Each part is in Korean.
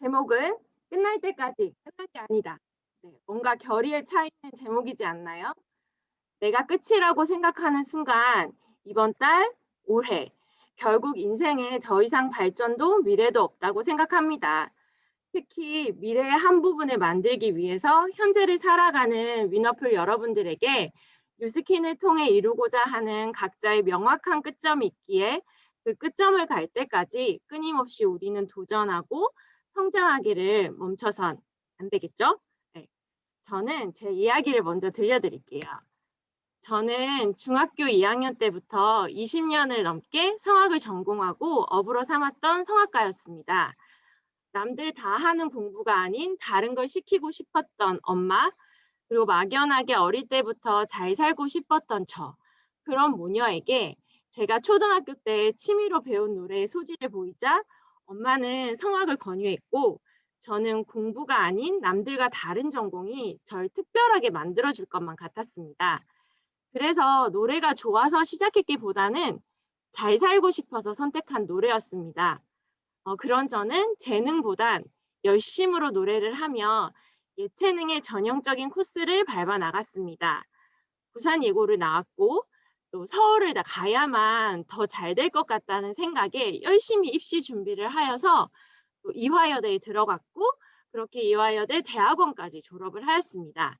제목은 끝날 때까지 끝난 게 아니다. 네, 뭔가 결의에 차 있는 제목이지 않나요? 내가 끝이라고 생각하는 순간 이번 달, 올해 결국 인생에 더 이상 발전도 미래도 없다고 생각합니다. 특히 미래의 한 부분을 만들기 위해서 현재를 살아가는 위너풀 여러분들에게 뉴스킨을 통해 이루고자 하는 각자의 명확한 끝점이 있기에 그 끝점을 갈 때까지 끊임없이 우리는 도전하고 성장하기를 멈춰선 안 되겠죠? 네, 저는 제 이야기를 먼저 들려드릴게요. 저는 중학교 2학년 때부터 20년을 넘게 성악을 전공하고 업으로 삼았던 성악가였습니다. 남들 다 하는 공부가 아닌 다른 걸 시키고 싶었던 엄마, 그리고 막연하게 어릴 때부터 잘 살고 싶었던 저, 그런 모녀에게 제가 초등학교 때 취미로 배운 노래의 소질을 보이자 엄마는 성악을 권유했고 저는 공부가 아닌 남들과 다른 전공이 절 특별하게 만들어줄 것만 같았습니다. 그래서 노래가 좋아서 시작했기보다는 잘 살고 싶어서 선택한 노래였습니다. 그런 저는 재능보단 열심으로 노래를 하며 예체능의 전형적인 코스를 밟아 나갔습니다. 부산예고를 나왔고 또 서울을 가야만 더 잘 될 것 같다는 생각에 열심히 입시 준비를 하여서 또 이화여대에 들어갔고 그렇게 이화여대 대학원까지 졸업을 하였습니다.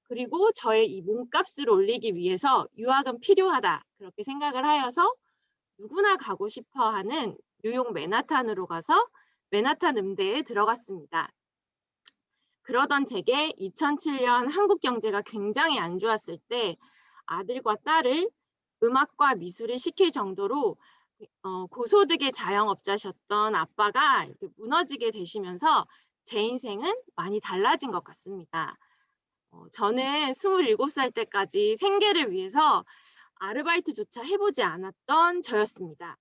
그리고 저의 이 몸값을 올리기 위해서 유학은 필요하다 그렇게 생각을 하여서 누구나 가고 싶어 하는 뉴욕 맨하탄으로 가서 맨하탄 음대에 들어갔습니다. 그러던 제게 2007년 한국 경제가 굉장히 안 좋았을 때 아들과 딸을 음악과 미술을 시킬 정도로 고소득의 자영업자셨던 아빠가 이렇게 무너지게 되시면서 제 인생은 많이 달라진 것 같습니다. 저는 27살 때까지 생계를 위해서 아르바이트조차 해보지 않았던 저였습니다.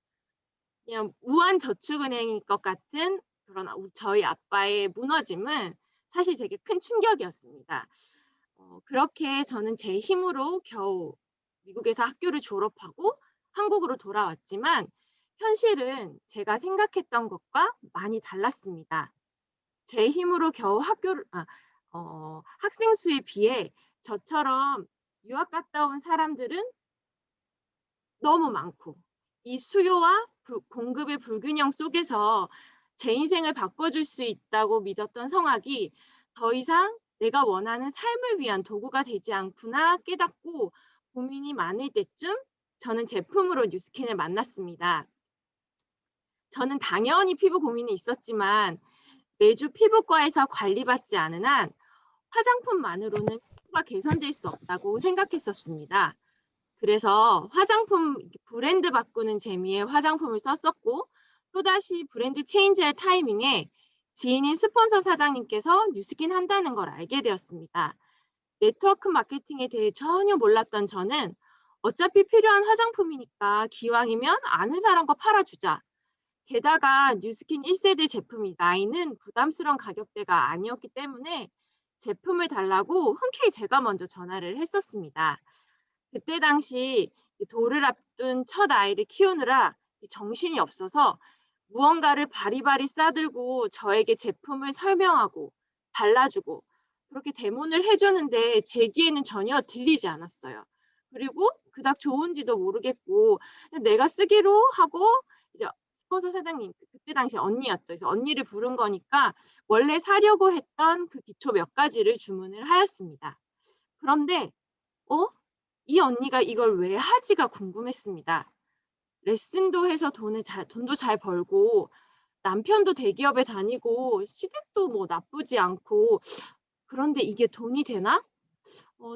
그냥 무한저축은행일 것 같은 그런 저희 아빠의 무너짐은 사실 되게 큰 충격이었습니다. 그렇게 저는 제 힘으로 겨우 미국에서 학교를 졸업하고 한국으로 돌아왔지만 현실은 제가 생각했던 것과 많이 달랐습니다. 제 힘으로 겨우 학생 수에 비해 저처럼 유학 갔다 온 사람들은 너무 많고 이 수요와 공급의 불균형 속에서 제 인생을 바꿔줄 수 있다고 믿었던 성악이 더 이상 내가 원하는 삶을 위한 도구가 되지 않구나 깨닫고 고민이 많을 때쯤 저는 제품으로 뉴스킨을 만났습니다. 저는 당연히 피부 고민이 있었지만 매주 피부과에서 관리받지 않은 한 화장품만으로는 피부가 개선될 수 없다고 생각했었습니다. 그래서 화장품 브랜드 바꾸는 재미에 화장품을 썼었고 또다시 브랜드 체인지할 타이밍에 지인인 스폰서 사장님께서 뉴스킨 한다는 걸 알게 되었습니다. 네트워크 마케팅에 대해 전혀 몰랐던 저는 어차피 필요한 화장품이니까 기왕이면 아는 사람 거 팔아주자. 게다가 뉴스킨 1세대 제품이 나이는 부담스러운 가격대가 아니었기 때문에 제품을 달라고 흔쾌히 제가 먼저 전화를 했었습니다. 그때 당시 돌을 앞둔 첫 아이를 키우느라 정신이 없어서 무언가를 바리바리 싸들고 저에게 제품을 설명하고 발라주고 그렇게 데모를 해주는데 제 귀에는 전혀 들리지 않았어요. 그리고 그닥 좋은지도 모르겠고 내가 쓰기로 하고 이제 스폰서 사장님 그때 당시 언니였죠. 그래서 언니를 부른 거니까 원래 사려고 했던 그 기초 몇 가지를 주문을 하였습니다. 그런데 어? 이 언니가 이걸 왜 하지가 궁금했습니다. 레슨도 해서 돈도 잘 벌고 남편도 대기업에 다니고 시댁도 뭐 나쁘지 않고 그런데 이게 돈이 되나?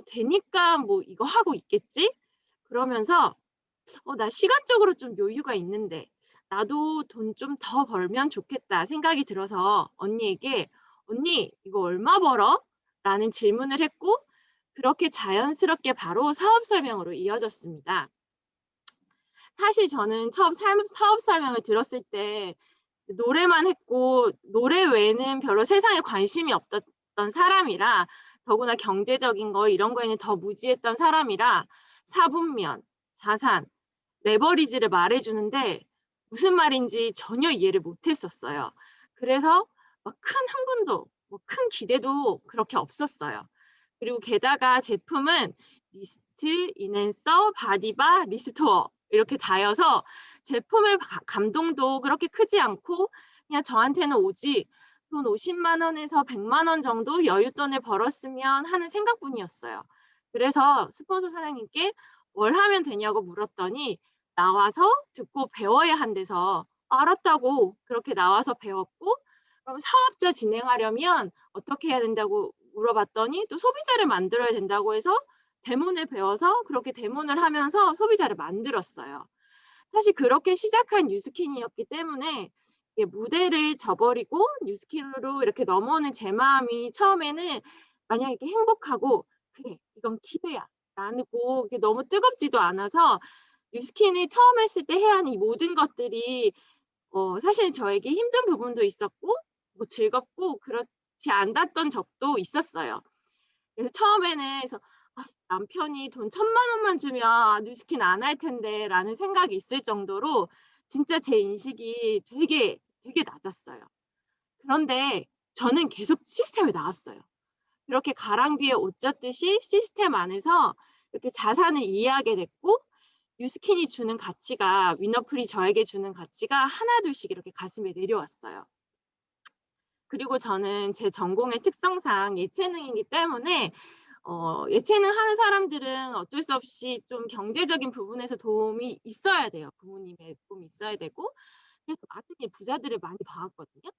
되니까 뭐 이거 하고 있겠지? 그러면서 나 시간적으로 좀 여유가 있는데 나도 돈 좀 더 벌면 좋겠다 생각이 들어서 언니에게 "언니 이거 얼마 벌어?" 라는 질문을 했고 그렇게 자연스럽게 바로 사업 설명으로 이어졌습니다. 사실 저는 처음 사업 설명을 들었을 때 노래만 했고 노래 외에는 별로 세상에 관심이 없었던 사람이라 더구나 경제적인 거 이런 거에는 더 무지했던 사람이라 사분면, 자산, 레버리지를 말해 주는데 무슨 말인지 전혀 이해를 못 했었어요. 그래서 막 큰 흥분도 뭐 큰 기대도 그렇게 없었어요. 그리고 게다가 제품은 미스트, 인앤서, 바디바, 리스토어 이렇게 다여서 제품의 감동도 그렇게 크지 않고 그냥 저한테는 오직 돈 50만 원에서 100만 원 정도 여윳돈을 벌었으면 하는 생각뿐이었어요. 그래서 스폰서 사장님께 "뭘 하면 되냐."고 물었더니 나와서 듣고 배워야 한대서 알았다고 그렇게 나와서 배웠고, 그럼 사업자 진행하려면 어떻게 해야 된다고 물어봤더니 또 소비자를 만들어야 된다고 해서 대문을 배워서 그렇게 대문을 하면서 소비자를 만들었어요. 사실 그렇게 시작한 뉴스킨이었기 때문에 이게 무대를 저버리고 뉴스킨으로 이렇게 넘어오는 제 마음이 처음에는 마냥 이렇게 행복하고 '그래 이건 기회야.' 라고 이게 너무 뜨겁지도 않아서 뉴스킨이 처음 했을 때 해야 하는 이 모든 것들이 사실 저에게 힘든 부분도 있었고 뭐 즐겁고 그렇지 않았던 적도 있었어요. 그래서 처음에는 그래서 '아 남편이 돈 1,000만 원만 주면 뉴스킨 안 할 텐데.'라는 생각이 있을 정도로 진짜 제 인식이 되게 낮았어요. 그런데 저는 계속 시스템에 나왔어요. 그렇게 가랑비에 옷 젖듯이 시스템 안에서 이렇게 자산을 이해하게 됐고, 뉴스킨이 주는 가치가 위너풀이 저에게 주는 가치가 하나둘씩 이렇게 가슴에 내려왔어요. 그리고 저는 제 전공의 특성상 예체능이기 때문에 예체능 하는 사람들은 어쩔 수 없이 좀 경제적인 부분에서 도움이 있어야 돼요. 부모님의 도움이 있어야 되고. 그래서 많은 부자들을 많이 봐 왔거든요.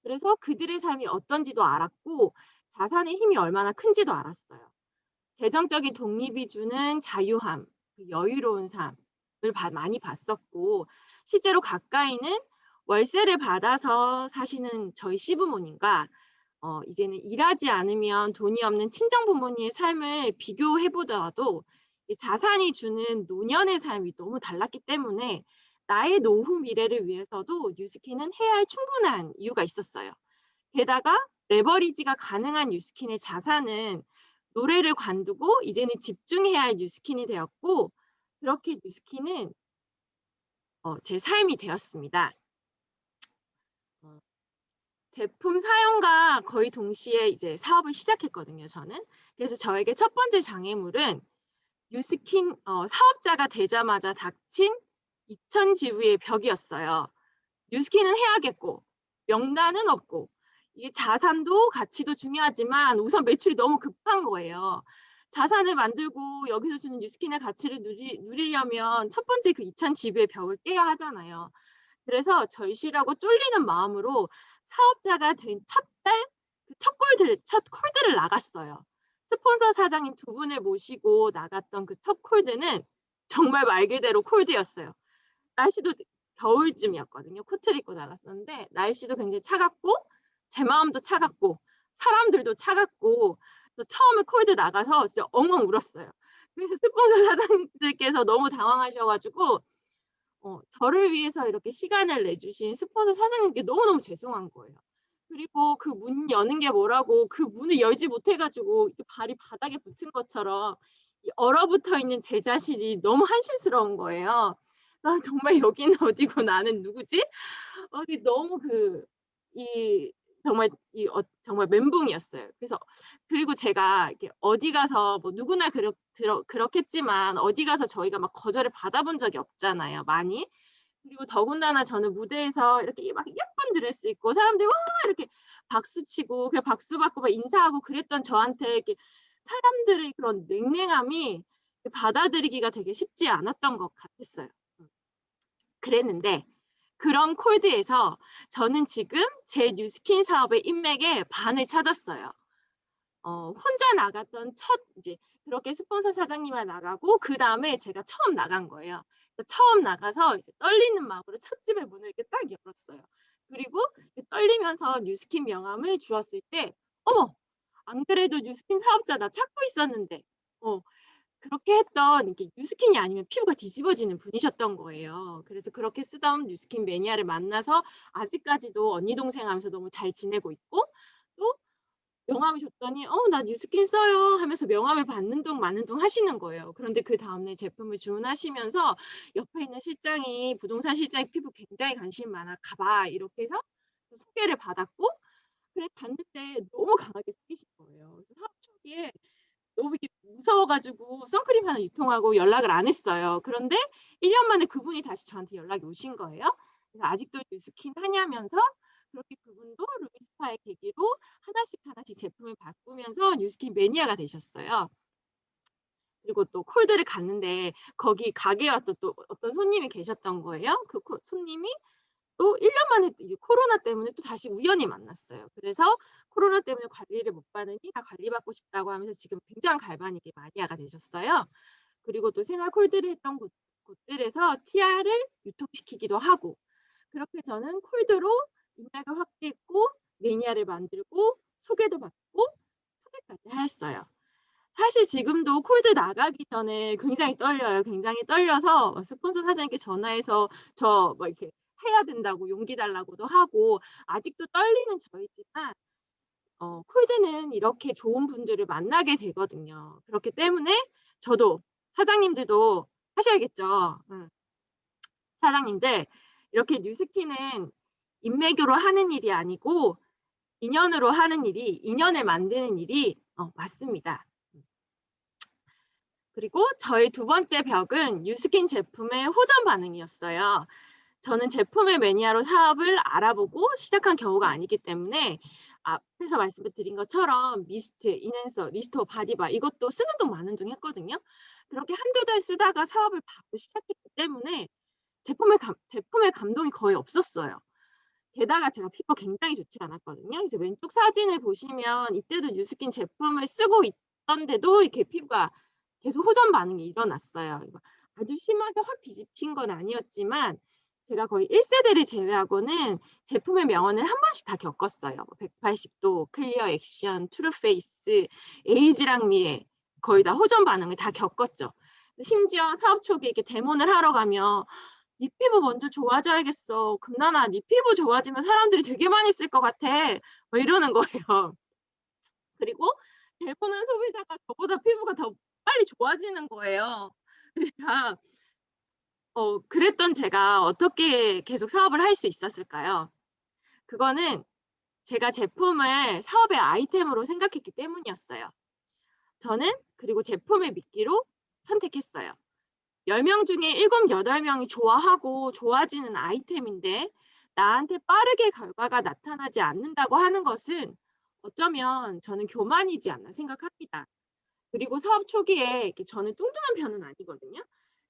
그래서 그들의 삶이 어떤지도 알았고 자산의 힘이 얼마나 큰지도 알았어요. 재정적인 독립이 주는 자유함, 그 여유로운 삶을 많이 봤었고, 실제로 가까이는 월세를 받아서 사시는 저희 시부모님과 이제는 일하지 않으면 돈이 없는 친정 부모님의 삶을 비교해 보더라도 이 자산이 주는 노년의 삶이 너무 달랐기 때문에 나의 노후 미래를 위해서도 뉴스킨은 해야 할 충분한 이유가 있었어요. 게다가 레버리지가 가능한 뉴스킨의 자산은 노래를 관두고 이제는 집중해야 할 뉴스킨이 되었고, 그렇게 뉴스킨은 제 삶이 되었습니다. 어 제품 사용과 거의 동시에 이제 사업을 시작했거든요, 저는. 그래서 저에게 첫 번째 장애물은 뉴스킨 사업자가 되자마자 닥친 2,000 지부의 벽이었어요. 뉴스킨은 해야겠고 명단은 없고 이게 자산도 가치도 중요하지만 우선 매출이 너무 급한 거예요. 자산을 만들고 여기서 주는 뉴스킨의 가치를 누리려면 첫 번째 그 2,000 지부의 벽을 깨야 하잖아요. 그래서 절실하고 쫄리는 마음으로 사업자가 된 첫 달 그 첫 콜드를 나갔어요. 스폰서 사장님 두 분을 모시고 나갔던 그 첫 콜드는 정말 말 그대로 콜드였어요. 날씨도 겨울쯤이었거든요. 코트를 입고 나갔었는데 날씨도 굉장히 차갑고 제 마음도 차갑고 사람들도 차갑고 또 처음에 콜드 나가서 진짜 엉엉 울었어요. 그래서 스폰서 사장님들께서 너무 당황하셔 가지고 저를 위해서 이렇게 시간을 내주신 스폰서 사장님께 너무너무 죄송한 거예요. 그리고 그 문 여는 게 뭐라고 그 문을 열지 못해 가지고 이렇게 발이 바닥에 붙은 것처럼 이 얼어붙어 있는 제 자신이 너무 한심스러운 거예요. '나 정말 여기는 어디고 나는 누구지?' 이게 너무 이 정말 정말 멘붕이었어요. 그래서 그리고 제가 이렇게 어디 가서 뭐 누구나 그렇겠지만 어디 가서 저희가 막 거절을 받아본 적이 없잖아요, 많이. 그리고 더군다나 저는 무대에서 이렇게 막 예쁜 드레스 입고 사람들이 와 이렇게 박수치고 그 박수 받고 막 인사하고 그랬던 저한테 이렇게 사람들의 그런 냉랭함이 받아들이기가 되게 쉽지 않았던 것 같았어요. 음. 그랬는데 그런 콜드에서 저는 지금 제 뉴스킨 사업의 인맥의 반을 찾았어요. 혼자 나갔던 첫 이제 그렇게 스폰서 사장님과 나가고 그다음에 제가 처음 나간 거예요. 처음 나가서 이제 떨리는 마음으로 첫 집의 문을 이렇게 딱 열었어요. 그리고 떨리면서 뉴스킨 명함을 주었을 때 어머! 안 그래도 뉴스킨 사업자 나 찾고 있었는데 어 그렇게 했던 이게 뉴스킨이 아니면 피부가 뒤집어지는 분이셨던 거예요. 그래서 그렇게 쓰던 뉴스킨 매니아를 만나서 아직까지도 언니 동생 하면서 너무 잘 지내고 있고, 또 명함을 줬더니 나 뉴스킨 써요." 하면서 명함을 받는 둥 마는 둥 하시는 거예요. 그런데 그다음 날 제품을 주문하시면서 옆에 있는 실장이 부동산 실장이 "피부 굉장히 관심이 많아. 가 봐." 이렇게 해서 소개를 받았고, 그래 갔는데 너무 강하게 사귀신 거예요. 그래서 사업 초기에 너무 이게 무서워 가지고 선크림 하나 유통하고 연락을 안 했어요. 그런데 1년 만에 그분이 다시 저한테 연락이 오신 거예요. 그래서 "아직도 뉴스킨 하냐?"면서 그렇게 그분도 루미스파의 계기로 하나씩 하나씩 제품을 바꾸면서 뉴스킨 매니아가 되셨어요. 그리고 또 콜드를 갔는데 거기 가게에 왔던 또 어떤 손님이 계셨던 거예요. 그 손님이 또 1년 만에 이제 코로나 때문에 또 다시 우연히 만났어요. 그래서 코로나 때문에 관리를 못 받으니 "나 관리받고 싶다."고 하면서 지금 굉장한 갈바닉의 마니아가 되셨어요. 그리고 또 생활 콜드를 했던 곳들에서 티아를 유통시키기도 하고 그렇게 저는 콜드로 인맥을 확대했고 매니아를 만들고 소개도 받고 소개까지 하였어요. 사실 지금도 콜드 나가기 전에 굉장히 떨려요. 굉장히 떨려서 스폰서 사장님께 전화해서 저 뭐 이렇게 해야 된다고 용기 달라고도 하고 아직도 떨리는 저이지만 콜드는 이렇게 좋은 분들을 만나게 되거든요. 그렇기 때문에 저도 사장님들도 하셔야겠죠. 사장님들 이렇게 뉴스킨은 인맥으로 하는 일이 아니고 인연으로 하는 일이 인연을 만드는 일이 맞습니다. 그리고 저의 두 번째 벽은 뉴스킨 제품의 호전 반응이었어요. 저는 제품의 매니아로 사업을 알아보고 시작한 경우가 아니기 때문에 앞에서 말씀드린 것처럼 미스트, 인핸서, 리스토어, 바디바 이것도 쓰는 동 마는 동 했거든요. 그렇게 한두 달 쓰다가 사업을 바로 시작했기 때문에 제품의 감동이 거의 없었어요. 게다가 제가 피부가 굉장히 좋지 않았거든요. 이제 왼쪽 사진을 보시면 이때도 뉴스킨 제품을 쓰고 있던데도 이렇게 피부가 계속 호전 반응이 일어났어요. 이거 아주 심하게 확 뒤집힌 건 아니었지만 제가 거의 1 세대를 제외하고는 제품의 명언을 한 번씩 다 겪었어요. 180도, 클리어 액션, 트루 페이스, 에이지랑 미에 거의 다 호전 반응을 다 겪었죠. 심지어 사업 초기에 이렇게 데모를 하러 가면 "네 피부 먼저 좋아져야겠어. 금나나 네 피부 좋아지면 사람들이 되게 많이 쓸 것 같아." 막 이러는 거예요. 그리고 대부분 소비자가 저보다 피부가 더 빨리 좋아지는 거예요. 제가 그랬던 제가 어떻게 계속 사업을 할 수 있었을까요? 그거는 제가 제품을 사업의 아이템으로 생각했기 때문이었어요. 저는 그리고 제품을 믿기로 선택했어요. 10명 중에 7, 8 명이 좋아하고 좋아지는 아이템인데 나한테 빠르게 결과가 나타나지 않는다고 하는 것은 어쩌면 저는 교만이지 않나 생각합니다. 그리고 사업 초기에 이렇게 저는 뚱뚱한 편은 아니거든요.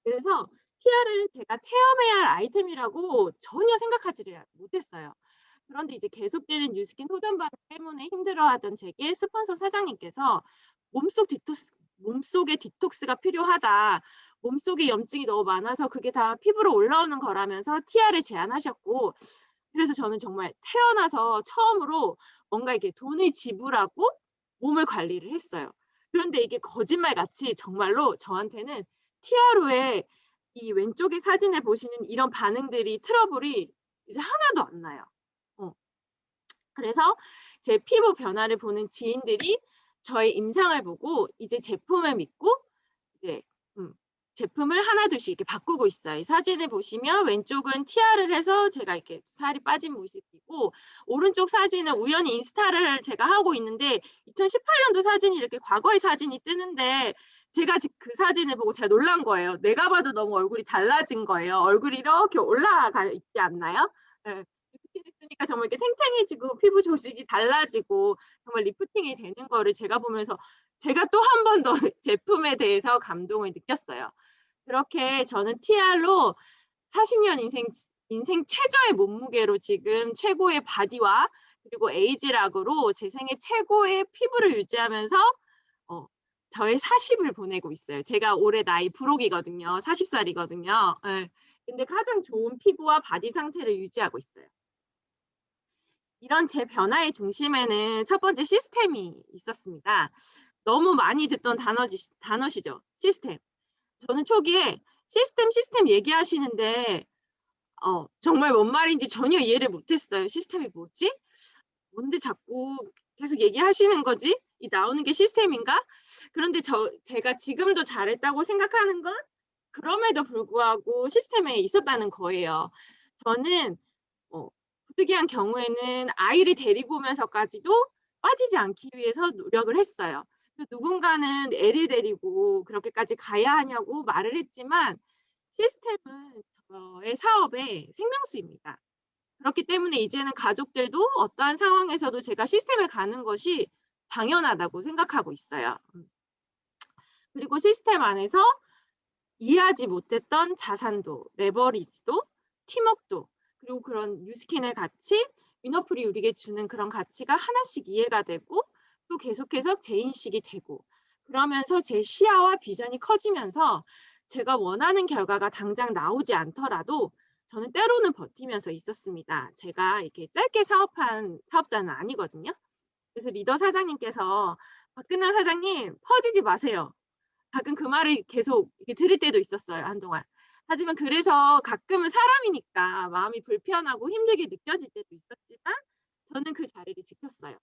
그래서 티아를 제가 체험해야 할 아이템이라고 전혀 생각하지를 못했어요. 그런데 이제 계속되는 뉴스킨 호전 반응 때문에 힘들어하던 제게 스폰서 사장님께서 몸속에 디톡스가 필요하다. 몸속에 염증이 너무 많아서 그게 다 피부로 올라오는 거라면서 티아를 제안하셨고 그래서 저는 정말 태어나서 처음으로 뭔가 이렇게 돈을 지불하고 몸을 관리를 했어요. 그런데 이게 거짓말같이 정말로 저한테는 티아로의 이 왼쪽의 사진을 보시는 이런 반응들이 트러블이 이제 하나도 안 나요. 어. 그래서 제 피부 변화를 보는 지인들이 저의 임상을 보고 이제 제품을 믿고 이제 음 제품을 하나둘씩 이렇게 바꾸고 있어요. 이 사진을 보시면 왼쪽은 티아를 해서 제가 이렇게 살이 빠진 모습이고 오른쪽 사진은 우연히 인스타를 제가 하고 있는데 2018 년도 사진이 이렇게 과거의 사진이 뜨는데 제가 그 사진을 보고 제가 놀란 거예요. 내가 봐도 너무 얼굴이 달라진 거예요. 얼굴이 이렇게 올라가 있지 않나요? 예. 리프팅을 쓰니까 정말 이렇게 탱탱해지고 피부 조직이 달라지고 정말 리프팅이 되는 거를 제가 보면서 제가 또 한 번 더 제품에 대해서 감동을 느꼈어요. 그렇게 저는 TR로 40년 인생 최저의 몸무게로 지금 최고의 바디와 그리고 에이지락으로 제 생애 최고의 피부를 유지하면서 어 저의 40을 보내고 있어요. 제가 올해 나이 불혹이거든요. 40 살이거든요. 예. 근데 가장 좋은 피부와 바디 상태를 유지하고 있어요. 이런 제 변화의 중심에는 첫 번째 시스템이 있었습니다. 너무 많이 듣던 단어시죠. 시스템. 저는 초기에 시스템 얘기하시는데 정말 뭔 말인지 전혀 이해를 못 했어요. '시스템이 뭐지? 뭔데 자꾸 계속 얘기하시는 거지? 이 나오는 게 시스템인가?' 그런데 제가 지금도 잘했다고 생각하는 건 그럼에도 불구하고 시스템에 있었다는 거예요. 저는 어 특이한 경우에는 아이를 데리고 오면서까지도 빠지지 않기 위해서 노력을 했어요. 누군가는 애를 데리고 그렇게까지 가야 하냐고 말을 했지만 시스템은 저의 사업의 생명수입니다. 그렇기 때문에 이제는 가족들도 어떠한 상황에서도 제가 시스템을 가는 것이 당연하다고 생각하고 있어요. 그리고 시스템 안에서 이해하지 못했던 자산도, 레버리지도, 팀워크도, 그리고 그런 뉴스킨의 가치, 위너풀이 우리에게 주는 그런 가치가 하나씩 이해가 되고 또 계속해서 재인식이 되고 그러면서 제 시야와 비전이 커지면서 제가 원하는 결과가 당장 나오지 않더라도 저는 때로는 버티면서 있었습니다. 제가 이렇게 짧게 사업한 사업자는 아니거든요. 그래서 리더 사장님께서 "박근혜 사장님 퍼지지 마세요." 가끔 그 말을 계속 이렇게 들을 때도 있었어요, 한동안. 하지만 그래서 가끔은 사람이니까 마음이 불편하고 힘들게 느껴질 때도 있었지만 저는 그 자리를 지켰어요.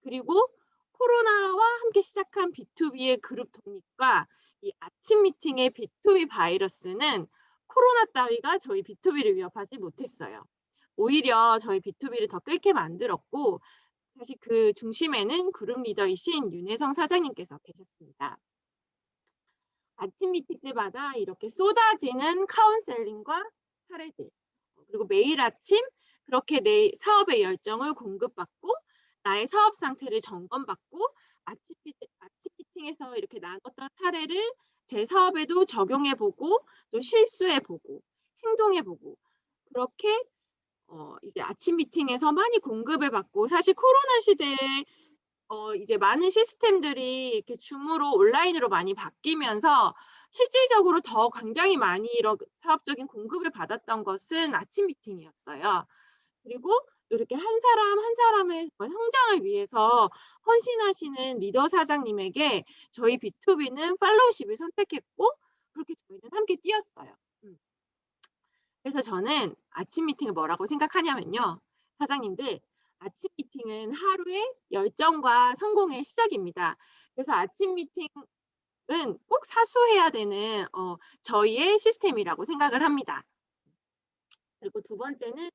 그리고 코로나와 함께 시작한 B2B의 그룹 독립과 이 아침 미팅의 B2B 바이러스는 코로나 따위가 저희 B2B를 위협하지 못했어요. 오히려 저희 B2B를 더 끓게 만들었고 사실 그 중심에는 그룹 리더이신 윤혜성 사장님께서 계셨습니다. 아침 미팅 때마다 이렇게 쏟아지는 카운셀링과 사례들, 그리고 매일 아침 그렇게 내 사업의 열정을 공급받고 나의 사업 상태를 점검받고 아침 미팅에서 이렇게 나눴던 사례를 제 사업에도 적용해 보고 또 실수해 보고 행동해 보고 그렇게 이제 아침 미팅에서 많이 공급을 받고 사실 코로나 시대에 이제 많은 시스템들이 이렇게 줌으로 온라인으로 많이 바뀌면서 실질적으로 더 굉장히 많이 이런 사업적인 공급을 받았던 것은 아침 미팅이었어요. 그리고 이렇게 한 사람 한 사람의 성장을 위해서 헌신하시는 리더 사장님에게 저희 B2B는 팔로우십을 선택했고 그렇게 저희는 함께 뛰었어요. 그래서 저는 아침 미팅을 뭐라고 생각하냐면요. 사장님들, 아침 미팅은 하루의 열정과 성공의 시작입니다. 그래서 아침 미팅은 꼭 사수해야 되는 저희의 시스템이라고 생각을 합니다. 그리고 두 번째는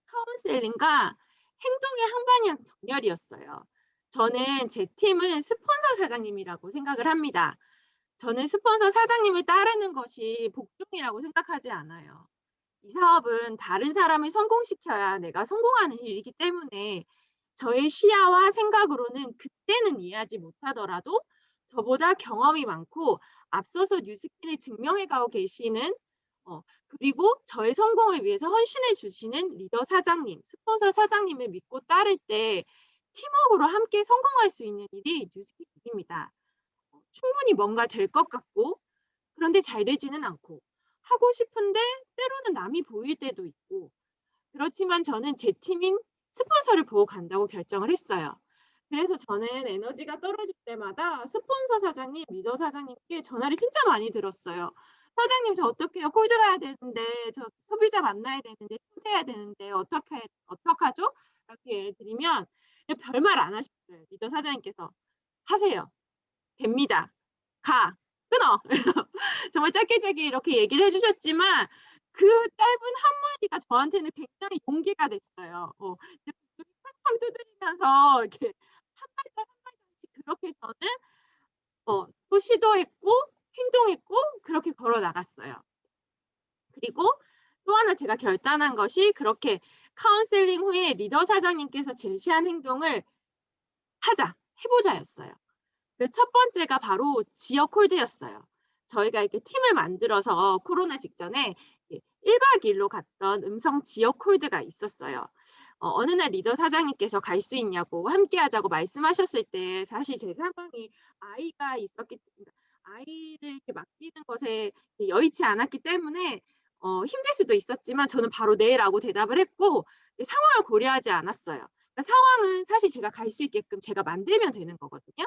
카운셀링과 행동의 항반영 정렬이었어요. 저는 제 팀은 스폰서 사장님이라고 생각을 합니다. 저는 스폰서 사장님을 따르는 것이 복종이라고 생각하지 않아요. 이 사업은 다른 사람을 성공시켜야 내가 성공하는 일이기 때문에 저의 시야와 생각으로는 그때는 이해하지 못하더라도 저보다 경험이 많고 앞서서 뉴스킨을 증명해 가고 계시는 그리고 저의 성공을 위해서 헌신해 주시는 리더 사장님, 스폰서 사장님을 믿고 따를 때 팀워크로 함께 성공할 수 있는 일이 뉴스킨 일입니다. 충분히 뭔가 될 것 같고 그런데 잘 되지는 않고 하고 싶은데 때로는 남이 보일 때도 있고 그렇지만 저는 제 팀인 스폰서를 보고 간다고 결정을 했어요. 그래서 저는 에너지가 떨어질 때마다 스폰서 사장님, 리더 사장님께 전화를 진짜 많이 들었어요. "사장님 저 어떡해요? 콜드 가야 되는데 저 소비자 만나야 되는데 초대해야 되는데 어떡하죠?" 이렇게 예를 들면 별말 안 하셨어요. 리더 사장님께서 "하세요. 됩니다. 가. 끊어." 정말 짧게 이렇게 얘기를 해 주셨지만 그 짧은 한마디가 저한테는 굉장히 용기가 됐어요. 이제 눈이 팡팡 두드리면서 이렇게 한 발짝 한 발짝씩 그렇게 저는 또 시도했고 행동했고 그렇게 걸어 나갔어요. 그리고 또 하나 제가 결단한 것이 그렇게 카운셀링 후에 리더 사장님께서 제시한 행동을 하자, 해 보자였어요. 그 첫 번째가 바로 지역 콜드였어요. 저희가 이렇게 팀을 만들어서 코로나 직전에 1박 2 일로 갔던 음성 지역 콜드가 있었어요. 어느 날 리더 사장님께서 "갈 수 있냐."고 함께 하자고 말씀하셨을 때 사실 제 상황이 아이가 있었기 그러니까 아이를 이렇게 맡기는 것에 여의치 않았기 때문에 힘들 수도 있었지만 저는 바로 "네."라고 대답을 했고 상황을 고려하지 않았어요. 그러니까 상황은 사실 제가 갈 수 있게끔 제가 만들면 되는 거거든요.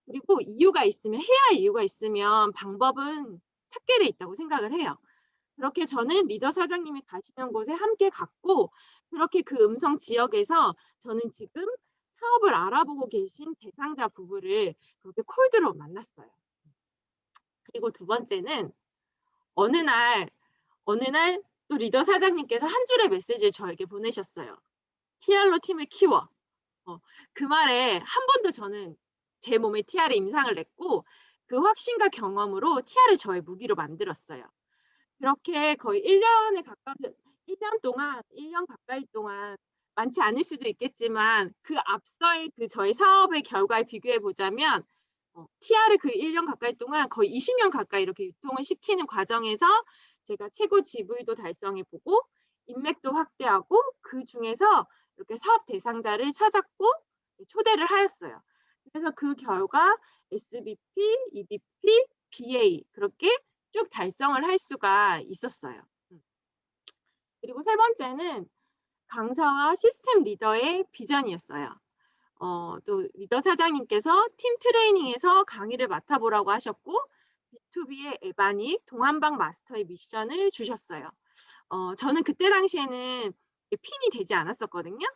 그리고 이유가 있으면 해야 할 이유가 있으면 방법은 찾게 돼 있다고 생각을 해요. 그렇게 저는 리더 사장님이 가시는 곳에 함께 갔고 그렇게 그 음성 지역에서 저는 지금 사업을 알아보고 계신 대상자 부부를 그렇게 콜드로 만났어요. 그리고 두 번째는 어느 날 어느 날 또 리더 사장님께서 한 줄의 메시지를 저에게 보내셨어요. TR로 팀을 키워. 그 말에 한 번도 저는 제 몸에 TR의 임상을 냈고 그 확신과 경험으로 TR을 저의 무기로 만들었어요. 그렇게 거의 1 년에 가까운 1년 동안 1년 가까이 동안 많지 않을 수도 있겠지만 그 앞서의 그 저희 사업의 결과에 비교해 보자면 TR을 그 1년 가까이 동안 거의 20년 가까이 이렇게 유통을 시키는 과정에서 제가 최고 GV도 달성해 보고 인맥도 확대하고 그중에서 이렇게 사업 대상자를 찾았고 초대를 하였어요. 그래서 그 결과 SVP, EVP, BA 그렇게 쭉 달성을 할 수가 있었어요. 그리고 세 번째는 강사와 시스템 리더의 비전이었어요. 또 리더 사장님께서 팀 트레이닝에서 강의를 맡아보라고 하셨고 B2B의 에바닉 동안방 마스터의 미션을 주셨어요. 저는 그때 당시에는 핀이 되지 않았었거든요.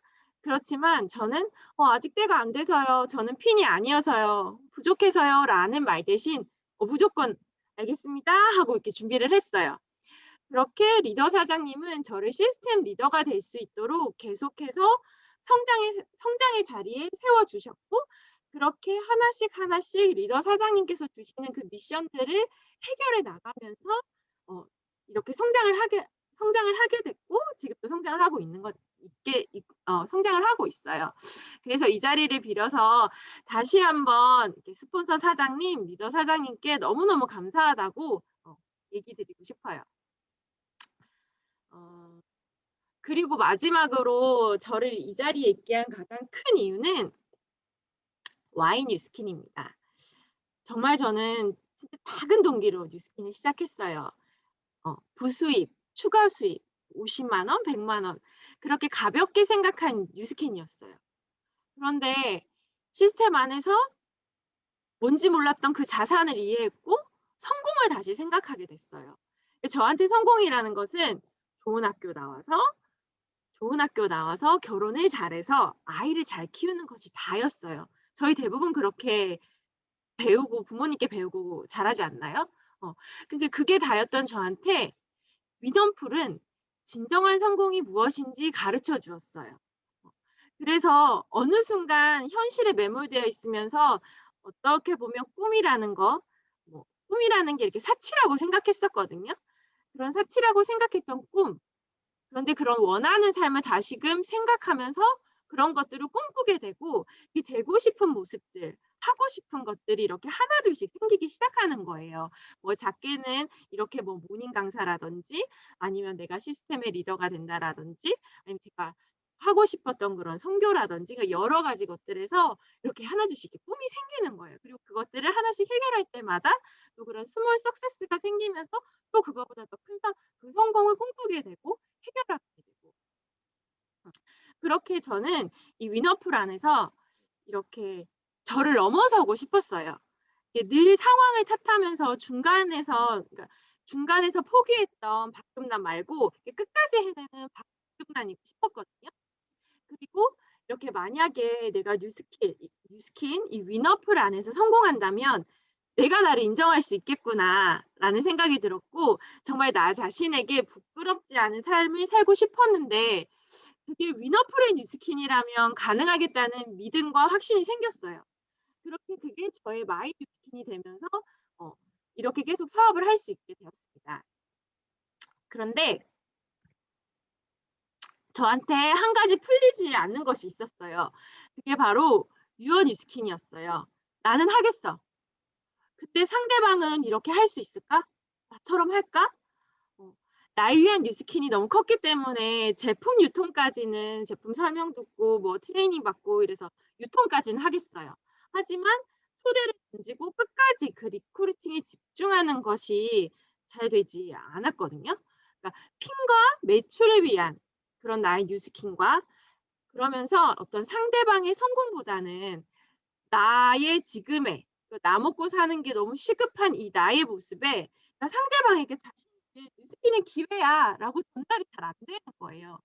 그렇지만 저는 아직 때가 안 돼서요. 저는 핀이 아니어서요. 부족해서요. 라는 말 대신 무조건 알겠습니다. 하고 이렇게 준비를 했어요. 그렇게 리더 사장님은 저를 시스템 리더가 될 수 있도록 계속해서 성장의 자리에 세워주셨고 그렇게 하나씩 리더 사장님께서 주시는 그 미션들을 해결해 나가면서 이렇게 성장을 하게 됐고 지금도 성장을 하고 있는 것 성장을 하고 있어요. 그래서 이 자리를 빌어서 다시 한번 이렇게 스폰서 사장님, 리더 사장님께 너무너무 감사하다고 얘기 드리고 싶어요. 그리고 마지막으로 저를 이 자리에 있게 한 가장 큰 이유는 와인 뉴스킨입니다. 정말 저는 진짜 작은 동기로 뉴스킨을 시작했어요. 부수입, 추가 수입 50만 원, 100만 원 그렇게 가볍게 생각한 뉴스킨이었어요. 그런데 시스템 안에서 뭔지 몰랐던 그 자산을 이해했고 성공을 다시 생각하게 됐어요. 저한테 성공이라는 것은 좋은 학교 나와서 결혼을 잘해서 아이를 잘 키우는 것이 다였어요. 저희 대부분 그렇게 배우고 부모님께 배우고 자라지 않나요? 근데 그게 다였던 저한테 위덤풀은 진정한 성공이 무엇인지 가르쳐 주었어요. 그래서 어느 순간 현실에 매몰되어 있으면서 어떻게 보면 꿈이라는 게 이렇게 사치라고 생각했었거든요. 그런 사치라고 생각했던 꿈, 그런데 그런 원하는 삶을 다시금 생각하면서 그런 것들을 꿈꾸게 되고 이 되고 싶은 모습들, 하고 싶은 것들이 이렇게 하나둘씩 생기기 시작하는 거예요. 작게는 이렇게 모닝 강사라든지 아니면 내가 시스템의 리더가 된다라든지 아니면 제가 하고 싶었던 그런 선교라든지 여러 가지 것들에서 이렇게 하나둘씩 이렇게 꿈이 생기는 거예요. 그리고 그것들을 하나씩 해결할 때마다 또 그런 스몰 석세스가 생기면서 또 그거보다 더 큰 그 성공을 꿈꾸게 되고 해결하게 되고 그렇게 저는 이 위너풀 안에서 이렇게 저를 넘어서고 싶었어요. 늘 상황을 탓하면서 중간에서 포기했던 박금난 말고 끝까지 해내는 박금난이고 싶었거든요. 그리고 이렇게 만약에 내가 뉴스킨 이 위너풀 안에서 성공한다면 '내가 나를 인정할 수 있겠구나.'라는 생각이 들었고 정말 나 자신에게 부끄럽지 않은 삶을 살고 싶었는데 그게 위너풀의 뉴스킨이라면 가능하겠다는 믿음과 확신이 생겼어요. 그렇게 그게 저의 마이 뉴스킨이 되면서 어 이렇게 계속 사업을 할 수 있게 되었습니다. 그런데 저한테 한 가지 풀리지 않는 것이 있었어요. 그게 바로 유어 뉴스킨이었어요. '나는 하겠어. 근데 상대방은 이렇게 할 수 있을까? 나처럼 할까?' 어 날 위한 뉴스킨이 너무 컸기 때문에 제품 유통까지는 제품 설명 듣고 트레이닝 받고 이래서 유통까지는 하겠어요. 하지만 토대를 던지고 끝까지 그 리크루팅에 집중하는 것이 잘 되지 않았거든요. 그러니까 핀과 매출을 위한 그런 나의 뉴스킨과 그러면서 어떤 상대방의 성공보다는 나의 지금의 나 먹고 사는 게 너무 시급한 이 나의 모습에 상대방에게 자신있게 "뉴스키는 기회야."라고 전달이 잘 안 되는 거예요.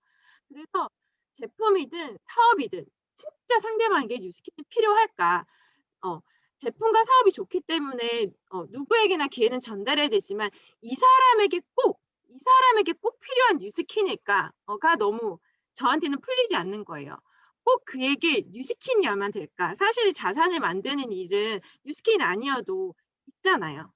그래서 제품이든 사업이든 진짜 상대방에게 뉴스킨이 필요할까? 어 제품과 사업이 좋기 때문에 누구에게나 기회는 전달해야 되지만 '이 사람에게 꼭 필요한 뉴스킨일까?' 가 너무 저한테는 풀리지 않는 거예요. 꼭 그에게 뉴스킨이어야만 될까? 사실 자산을 만드는 일은 뉴스킨 아니어도 있잖아요.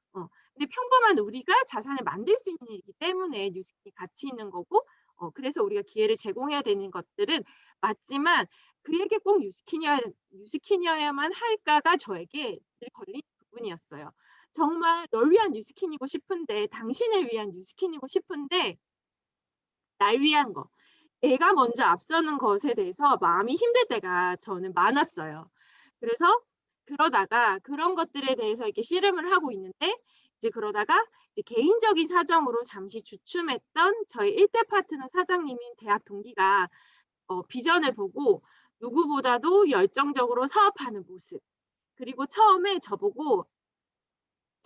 근데 평범한 우리가 자산을 만들 수 있는 일이기 때문에 뉴스킨이 가치 있는 거고 그래서 우리가 기회를 제공해야 되는 것들은 맞지만 그에게 꼭 뉴스킨이어야만 할까가 저에게 늘 걸리는 부분이었어요. 정말 널 위한 뉴스킨이고 싶은데 당신을 위한 뉴스킨이고 싶은데 날 위한 거 내가 먼저 앞서는 것에 대해서 마음이 힘들 때가 저는 많았어요. 그래서 그러다가 그런 것들에 대해서 이렇게 씨름을 하고 있는데 이제 그러다가 이제 개인적인 사정으로 잠시 주춤했던 저희 1대 파트너 사장님인 대학 동기가 비전을 보고 누구보다도 열정적으로 사업하는 모습 그리고 처음에 저보고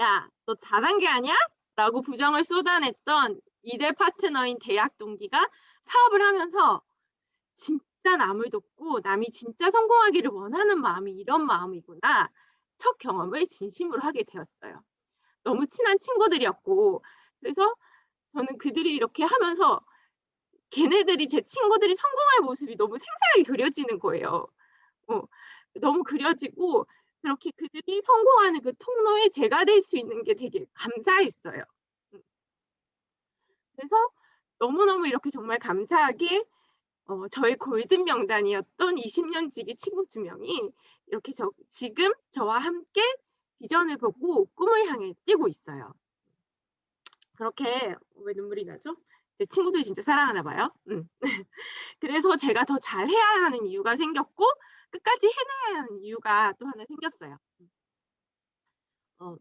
"야, 너 다단계 아니야?" 라고 부정을 쏟아냈던 2대 파트너인 대학 동기가 사업을 하면서 진짜 남을 돕고 남이 진짜 성공하기를 원하는 마음이 이런 마음이구나. 첫 경험을 진심으로 하게 되었어요. 너무 친한 친구들이었고 그래서 저는 그들이 이렇게 하면서 걔네들이 제 친구들이 성공할 모습이 너무 생생하게 그려지는 거예요. 어 너무 그려지고 그렇게 그들이 성공하는 그 통로에 제가 될 수 있는 게 되게 감사했어요. 음 그래서 너무너무 이렇게 정말 감사하게 저의 골든 명단이었던 20년 지기 친구 2명이 이렇게 지금 저와 함께 비전을 보고 꿈을 향해 뛰고 있어요. 그렇게 왜 눈물이 나죠? 제 친구들이 진짜 사랑하나 봐요. 그래서 제가 더 잘해야 하는 이유가 생겼고 끝까지 해내야 하는 이유가 또 하나 생겼어요. 어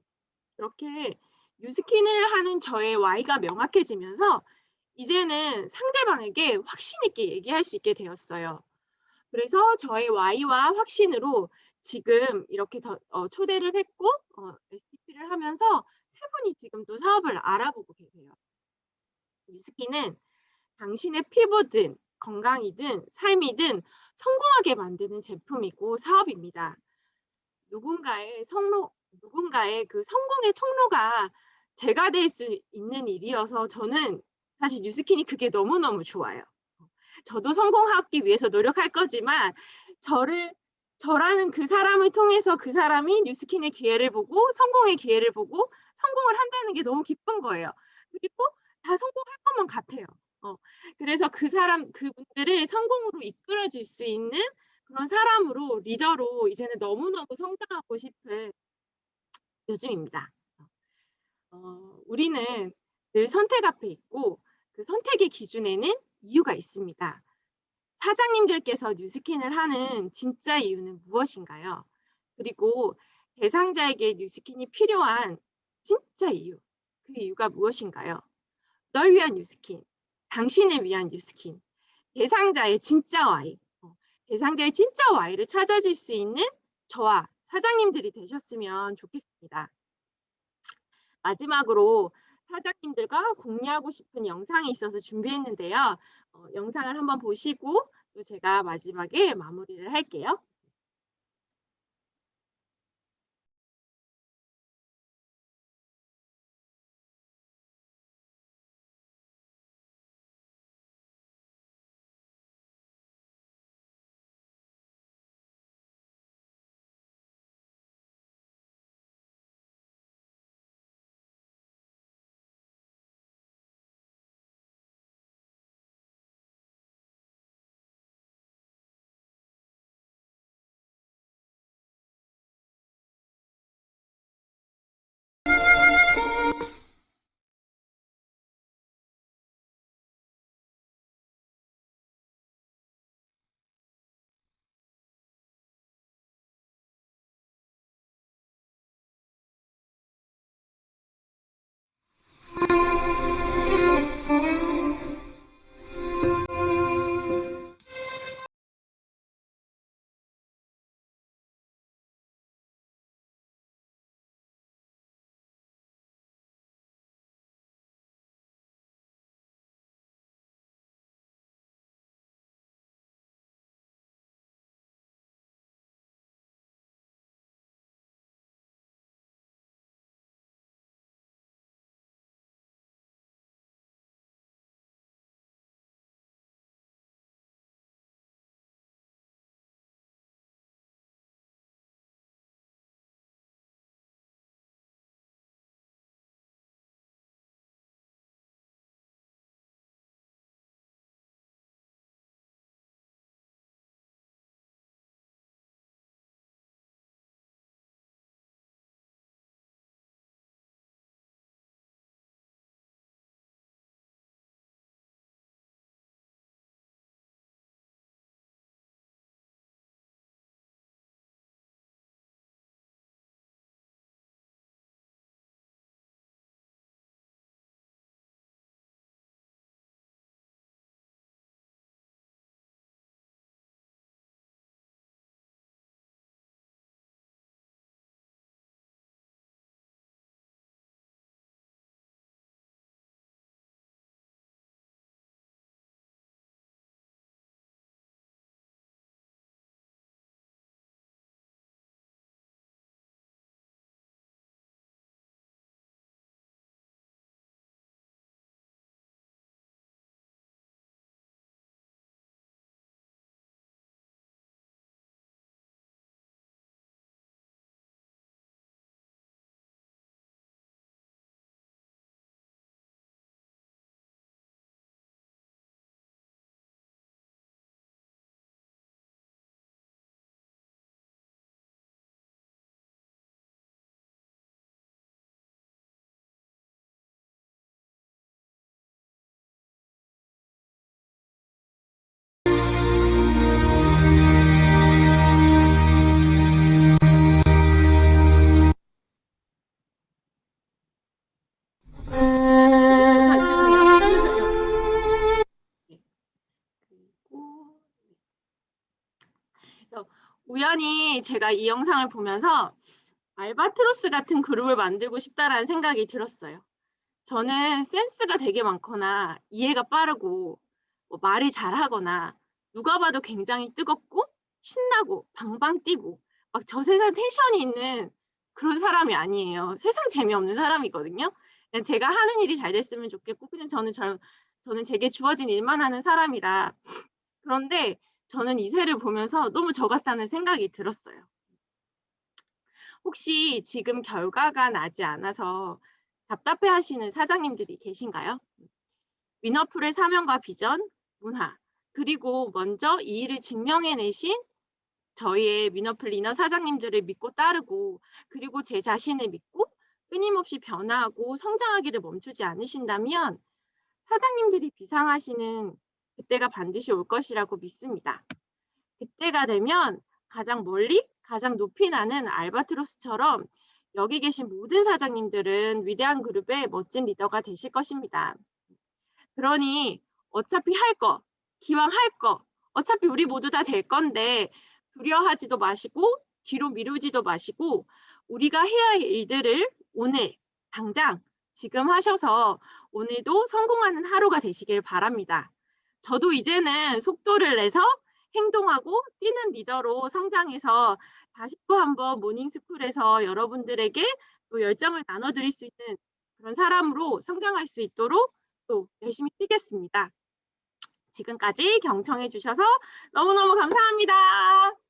그렇게 뉴스킨을 하는 저의 Y가 명확해지면서 이제는 상대방에게 확신 있게 얘기할 수 있게 되었어요. 그래서 저의 Y와 확신으로 지금 이렇게 초대를 했고 STP를 하면서 세 분이 지금 또 사업을 알아보고 계세요. 뉴스킨은 당신의 피부든 건강이든 삶이든 성공하게 만드는 제품이고 사업입니다. 누군가의 그 성공의 통로가 제가 될 수 있는 일이어서 저는 사실 뉴스킨이 그게 너무너무 좋아요. 저도 성공하기 위해서 노력할 거지만 저를 저라는 그 사람을 통해서 그 사람이 뉴스킨의 기회를 보고 성공의 기회를 보고 성공을 한다는 게 너무 기쁜 거예요. 그리고 다 성공할 것만 같아요. 어 그래서 그분들을 성공으로 이끌어 줄 수 있는 그런 사람으로 리더로 이제는 너무너무 성장하고 싶은 요즘입니다. 우리는 늘 선택 앞에 있고 그 선택의 기준에는 이유가 있습니다. 사장님들께서 뉴스킨을 하는 진짜 이유는 무엇인가요? 그리고 대상자에게 뉴스킨이 필요한 진짜 이유, 그 이유가 무엇인가요? 널 위한 뉴스킨, 당신을 위한 뉴스킨, 대상자의 진짜 Y, 대상자의 진짜 Y를 찾아줄 수 있는 저와 사장님들이 되셨으면 좋겠습니다. 마지막으로 사장님들과 공유하고 싶은 영상이 있어서 준비했는데요. 영상을 한번 보시고 또 제가 마지막에 마무리를 할게요. 그래서 우연히 제가 이 영상을 보면서 알바트로스 같은 그룹을 만들고 싶다라는 생각이 들었어요. 저는 센스가 되게 많거나 이해가 빠르고 뭐 말을 잘하거나 누가 봐도 굉장히 뜨겁고 신나고 방방 뛰고 막 저 세상 텐션이 있는 그런 사람이 아니에요. 세상 재미없는 사람이거든요. 그냥 제가 하는 일이 잘 됐으면 좋겠고 그냥 저는 제게 주어진 일만 하는 사람이라. 그런데 저는 이 새를 보면서 너무 저 같다는 생각이 들었어요. 혹시 지금 결과가 나지 않아서 답답해하시는 사장님들이 계신가요? 위너풀의 사명과 비전, 문화, 그리고 먼저 이 일을 증명해내신 저희의 위너풀 리너 사장님들을 믿고 따르고 그리고 제 자신을 믿고 끊임없이 변화하고 성장하기를 멈추지 않으신다면 사장님들이 비상하시는 그때가 반드시 올 것이라고 믿습니다. 그때가 되면 가장 멀리 가장 높이 나는 알바트로스처럼 여기 계신 모든 사장님들은 위대한 그룹의 멋진 리더가 되실 것입니다. 그러니 어차피 할 거, 기왕 할 거, 어차피 우리 모두 다 될 건데 두려워하지도 마시고 뒤로 미루지도 마시고 우리가 해야 할 일들을 오늘 당장 지금 하셔서 오늘도 성공하는 하루가 되시길 바랍니다. 저도 이제는 속도를 내서 행동하고 뛰는 리더로 성장해서 다시 또 한번 모닝스쿨에서 여러분들에게 또 열정을 나눠드릴 수 있는 그런 사람으로 성장할 수 있도록 또 열심히 뛰겠습니다. 지금까지 경청해 주셔서 너무너무 감사합니다.